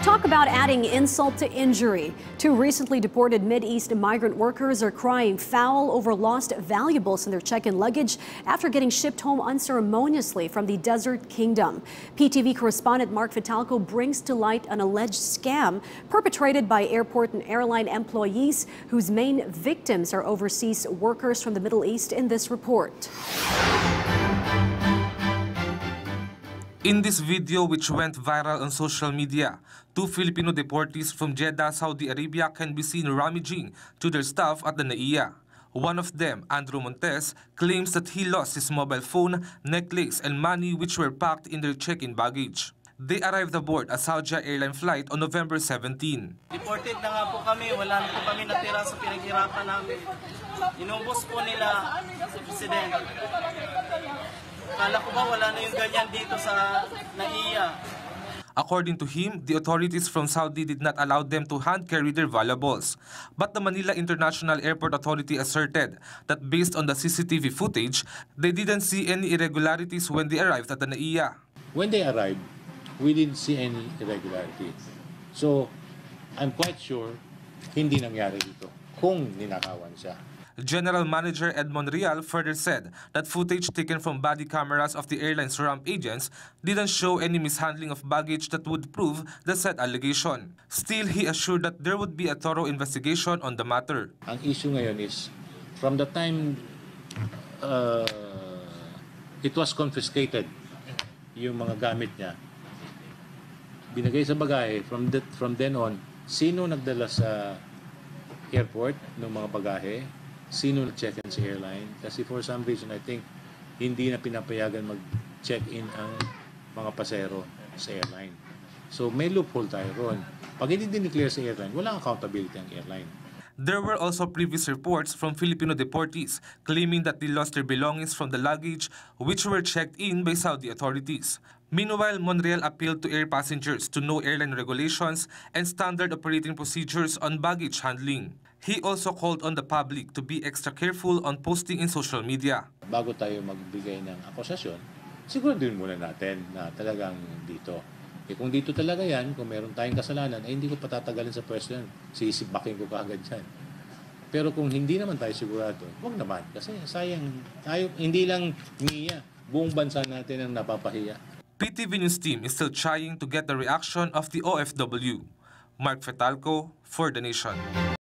Talk about adding insult to injury. Two recently deported Mideast migrant workers are crying foul over lost valuables in their check-in luggage after getting shipped home unceremoniously from the Desert Kingdom. PTV correspondent Mark Vitalco brings to light an alleged scam perpetrated by airport and airline employees whose main victims are overseas workers from the Middle East in this report. In this video, which went viral on social media, two Filipino deportees from Jeddah, Saudi Arabia can be seen rummaging to their stuff at the NAIA. One of them, Andrew Montes, claims that he lost his mobile phone, necklace, and money which were packed in their check-in baggage. They arrived aboard a Saudi Airline flight on November 17. Deported na nga po kami, wala na po kami natira sa pinaghirapan namin. Inubos po nila sa presidente. Kala ko ba wala na yung ganyan dito sa NAIA. According to him, the authorities from Saudi did not allow them to hand-carry their valuables. But the Manila International Airport Authority asserted that based on the CCTV footage, they didn't see any irregularities when they arrived at the NAIA. When they arrived, we didn't see any irregularities. So, I'm quite sure hindi nangyari dito kung ninakawan siya. General Manager Edmond Real further said that footage taken from body cameras of the airline's ramp agents didn't show any mishandling of baggage that would prove the said allegation. Still, he assured that there would be a thorough investigation on the matter. Ang issue ngayon is, from the time it was confiscated, yung mga gamit niya, binagay sa bagahe, from then on, sino nagdala sa airport ng mga bagahe, sino nag-check-in sa airline. Kasi for some reason, I think, hindi na pinapayagan mag-check-in ang mga pasero sa airline. So may loophole tayo ron. Pag hindi dineclare sa airline, walang accountability ang airline. There were also previous reports from Filipino deportees claiming that they lost their belongings from the luggage which were checked in by Saudi authorities. Meanwhile, Monreal appealed to air passengers to know airline regulations and standard operating procedures on baggage handling. He also called on the public to be extra careful on posting in social media. Bago tayo magbigay ng akusasyon, siguro din muna natin na talagang dito. Kung dito talaga yan, kung meron tayong kasalanan, hindi ko patatagalin sa pwesto yan. Sisibakin ko kaagad yan. Pero kung hindi naman tayo sigurado, huwag naman. Kasi sayang, tayo, hindi lang niya, buong bansa natin ang napapahiya. PTV News team is still trying to get the reaction of the OFW. Mark Vitalco for The Nation.